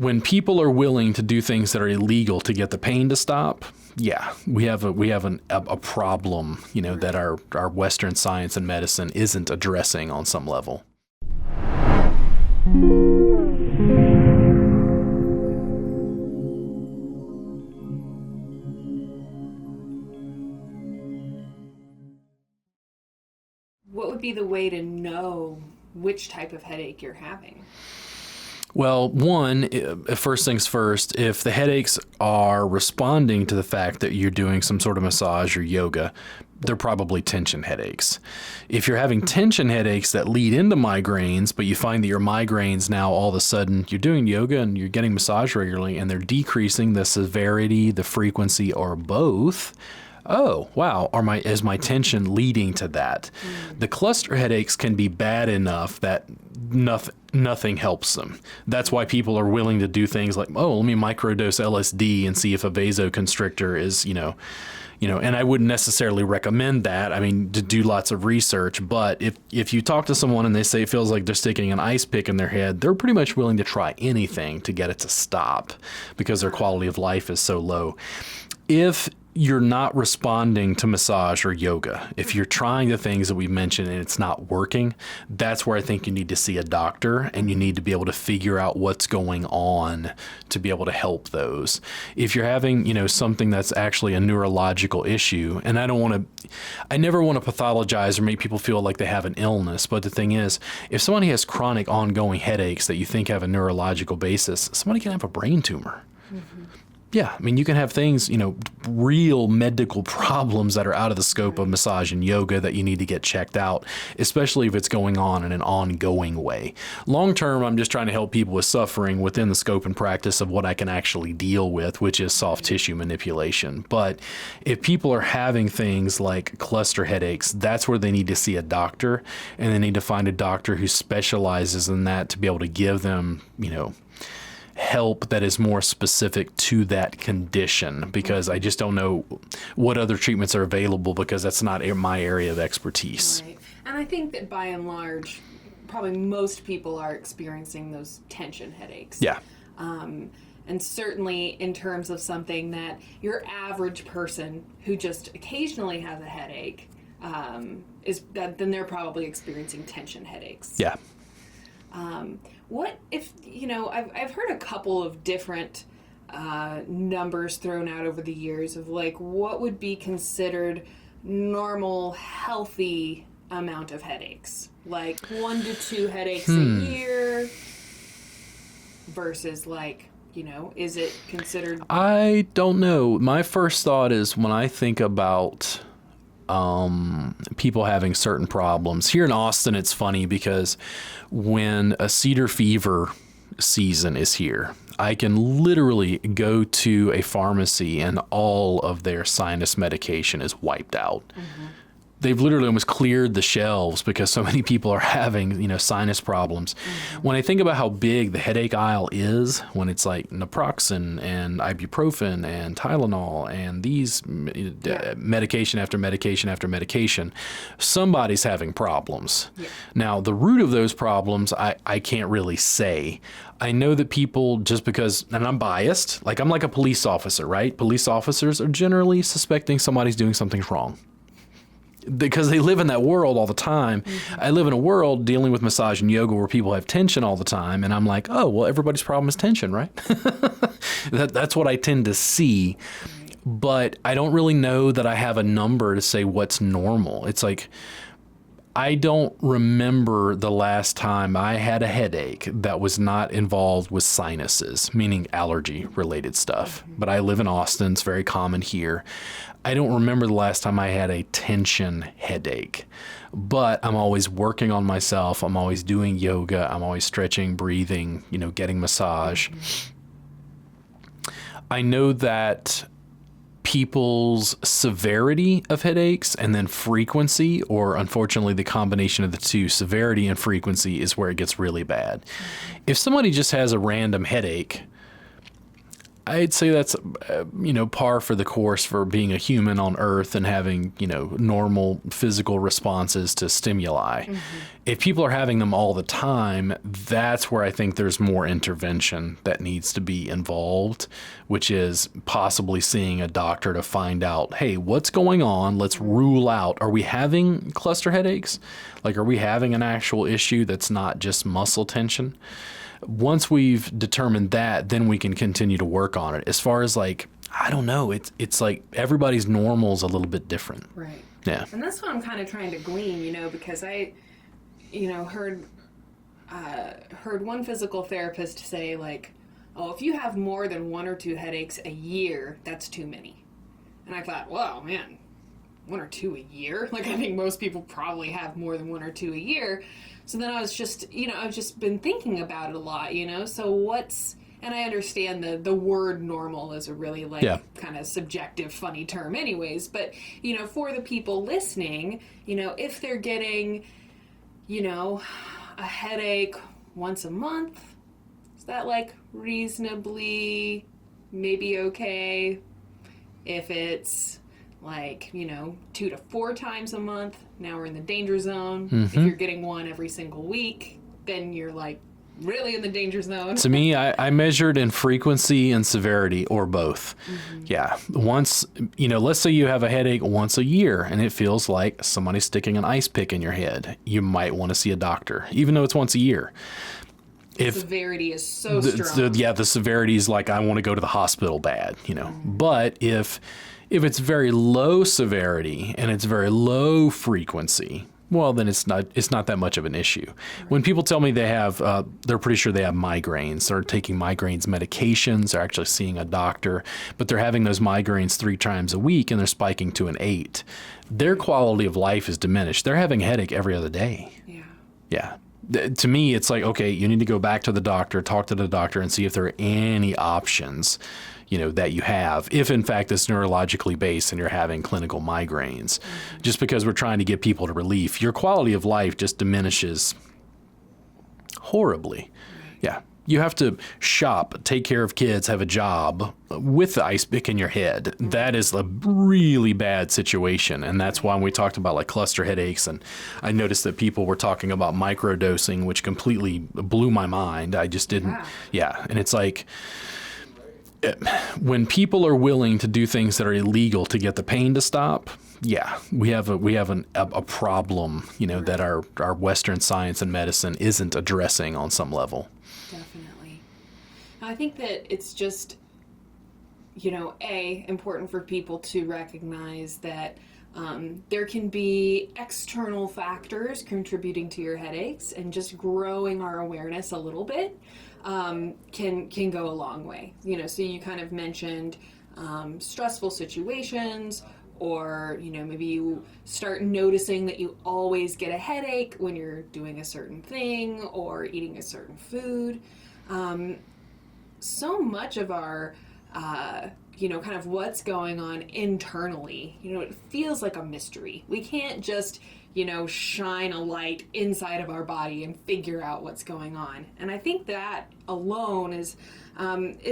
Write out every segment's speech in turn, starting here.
when people are willing to do things that are illegal to get the pain to stop, yeah, we have a problem, that our Western science and medicine isn't addressing on some level. What would be the way to know which type of headache you're having? Well, one, first things first, if the headaches are responding to the fact that you're doing some sort of massage or yoga, they're probably tension headaches. If you're having tension headaches that lead into migraines, but you find that your migraines now all of a sudden you're doing yoga and you're getting massage regularly and they're decreasing the severity, the frequency, or both, oh, wow, is my tension leading to that? The cluster headaches can be bad enough that nothing helps them. That's why people are willing to do things like, oh, let me microdose LSD and see if a vasoconstrictor is, and I wouldn't necessarily recommend that. I mean, to do lots of research, but if you talk to someone and they say it feels like they're sticking an ice pick in their head, they're pretty much willing to try anything to get it to stop because their quality of life is so low. If you're not responding to massage or yoga, if you're trying the things that we mentioned and it's not working, that's where I think you need to see a doctor and you need to be able to figure out what's going on to be able to help those. If you're having, something that's actually a neurological issue, and I never want to pathologize or make people feel like they have an illness, but the thing is, if somebody has chronic ongoing headaches that you think have a neurological basis, somebody can have a brain tumor. Mm-hmm. Yeah, I mean, you can have things, real medical problems that are out of the scope of massage and yoga that you need to get checked out, especially if it's going on in an ongoing way. Long term, I'm just trying to help people with suffering within the scope and practice of what I can actually deal with, which is soft tissue manipulation. But if people are having things like cluster headaches, that's where they need to see a doctor, and they need to find a doctor who specializes in that to be able to give them, help that is more specific to that condition, because I just don't know what other treatments are available because that's not my area of expertise. Right. And I think that by and large, probably most people are experiencing those tension headaches. Yeah. And certainly in terms of something that your average person who just occasionally has a headache, then they're probably experiencing tension headaches. Yeah. What if, I've heard a couple of different numbers thrown out over the years of what would be considered normal, healthy amount of headaches? 1 to 2 headaches a year versus is it considered? I don't know. My first thought is when I think about people having certain problems. Here in Austin, it's funny because when a cedar fever season is here, I can literally go to a pharmacy and all of their sinus medication is wiped out. Mm-hmm. They've literally almost cleared the shelves because so many people are having, sinus problems. Mm-hmm. When I think about how big the headache aisle is, when it's like naproxen and ibuprofen and Tylenol and these medication after medication after medication, somebody's having problems. Yeah. Now, the root of those problems, I can't really say. I know that people, just because, and I'm biased, I'm like a police officer, right? Police officers are generally suspecting somebody's doing something wrong, because they live in that world all the time. Mm-hmm. I live in a world dealing with massage and yoga where people have tension all the time. And I'm like, oh, well, everybody's problem is tension, right? That's what I tend to see. But I don't really know that I have a number to say what's normal. It's I don't remember the last time I had a headache that was not involved with sinuses, meaning allergy-related stuff. Mm-hmm. But I live in Austin. It's very common here. I don't remember the last time I had a tension headache. But I'm always working on myself. I'm always doing yoga. I'm always stretching, breathing, getting massage. Mm-hmm. I know that people's severity of headaches and then frequency, or unfortunately the combination of the two, severity and frequency, is where it gets really bad. If somebody just has a random headache, I'd say that's, par for the course for being a human on Earth and having, normal physical responses to stimuli. If people are having them all the time, that's where I think there's more intervention that needs to be involved, which is possibly seeing a doctor to find out, hey, what's going on? Let's rule out, are we having cluster headaches? Like, are we having an actual issue that's not just muscle tension? Once we've determined that, then we can continue to work on it. As far as I don't know, it's like everybody's normal is a little bit different. Right. Yeah. And that's what I'm kind of trying to glean, because I, heard one physical therapist say oh, if you have more than 1 or 2 headaches a year, that's too many. And I thought, wow, man, 1 or 2 a year? I think most people probably have more than 1 or 2 a year. So then I was just, I've just been thinking about it a lot, so and I understand the word normal is a really kind of subjective, funny term anyways, but, for the people listening, if they're getting, a headache once a month, is that reasonably maybe okay? If it's 2 to 4 times a month, now we're in the danger zone. If you're getting one every single week, then you're really in the danger zone. To me, I measured in frequency and severity, or both. Yeah. Once, let's say you have a headache once a year and it feels like somebody's sticking an ice pick in your head. You might want to see a doctor, even though it's once a year. If severity is so strong. The severity is I want to go to the hospital bad, But if it's very low severity and it's very low frequency, well, then it's not that much of an issue. Right. When people tell me they're pretty sure they have migraines, they're taking migraines medications, they're actually seeing a doctor, but they're having those migraines 3 times a week and they're spiking to an 8. Their quality of life is diminished. They're having a headache every other day. Yeah. Yeah. To me, it's okay, you need to go back to the doctor, talk to the doctor, and see if there are any options, that you have, if in fact it's neurologically based and you're having clinical migraines. Just because we're trying to get people to relief, your quality of life just diminishes horribly. Yeah. You have to shop, take care of kids, have a job with the ice pick in your head. That is a really bad situation. And that's why when we talked about cluster headaches, and I noticed that people were talking about microdosing, which completely blew my mind. I just didn't. Yeah. And it's when people are willing to do things that are illegal to get the pain to stop, we have a problem, that our Western science and medicine isn't addressing on some level. Definitely. I think that it's just, important for people to recognize that there can be external factors contributing to your headaches, and just growing our awareness a little bit can go a long way. So you kind of mentioned stressful situations, or maybe you start noticing that you always get a headache when you're doing a certain thing or eating a certain food. So much of our kind of what's going on internally, it feels like a mystery. We can't just shine a light inside of our body and figure out what's going on. And I think that alone is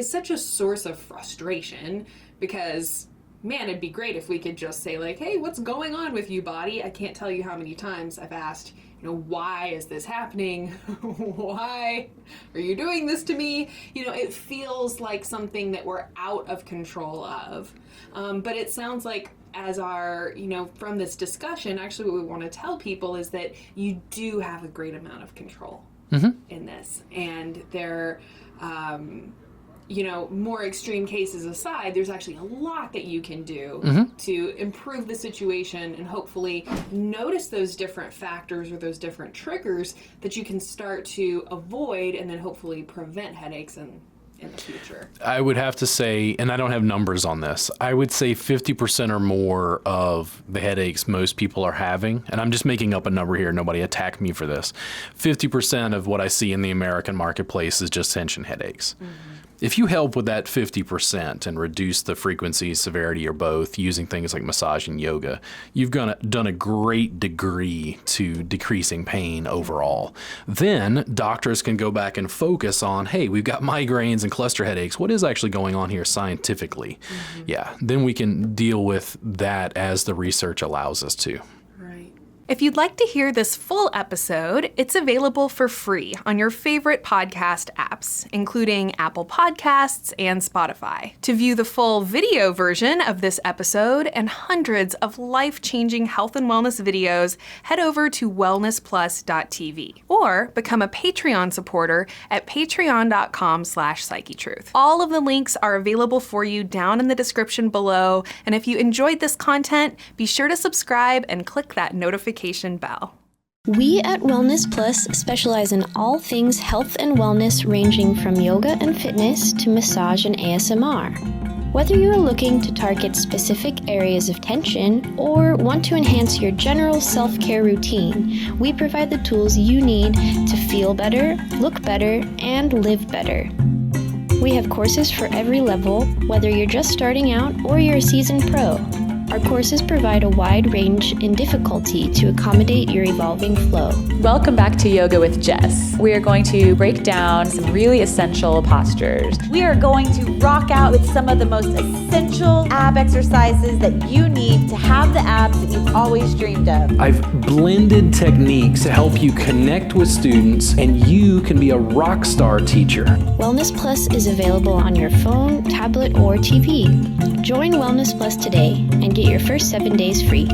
such a source of frustration, because, man, it'd be great if we could just say hey, what's going on with you, body? I can't tell you how many times I've asked, why is this happening? Why are you doing this to me? It feels like something that we're out of control of. But it sounds like, as our, from this discussion, actually what we want to tell people is that you do have a great amount of control in this. And there, more extreme cases aside, there's actually a lot that you can do to improve the situation, and hopefully notice those different factors or those different triggers that you can start to avoid, and then hopefully prevent headaches in the future. I would have to say, and I don't have numbers on this, I would say 50% or more of the headaches most people are having, and I'm just making up a number here, nobody attack me for this, 50% of what I see in the American marketplace is just tension headaches. If you help with that 50% and reduce the frequency, severity, or both using things like massage and yoga, you've done a great degree to decreasing pain overall. Then doctors can go back and focus on, hey, we've got migraines and cluster headaches. What is actually going on here scientifically? Yeah, then we can deal with that as the research allows us to. If you'd like to hear this full episode, it's available for free on your favorite podcast apps, including Apple Podcasts and Spotify. To view the full video version of this episode and hundreds of life-changing health and wellness videos, head over to wellnessplus.tv or become a Patreon supporter at patreon.com/Psychetruth. All of the links are available for you down in the description below, and if you enjoyed this content, be sure to subscribe and click that notification bell. We at WellnessPlus specialize in all things health and wellness, ranging from yoga and fitness to massage and ASMR. Whether you are looking to target specific areas of tension or want to enhance your general self-care routine, we provide the tools you need to feel better, look better, and live better. We have courses for every level, whether you're just starting out or you're a seasoned pro. Our courses provide a wide range in difficulty to accommodate your evolving flow. Welcome back to Yoga with Jess. We are going to break down some really essential postures. We are going to rock out with some of the most essential ab exercises that you need to have the abs that you've always dreamed of. I've blended techniques to help you connect with students, and you can be a rock star teacher. Wellness Plus is available on your phone, tablet, or TV. Join Wellness Plus today and get your first 7 days free.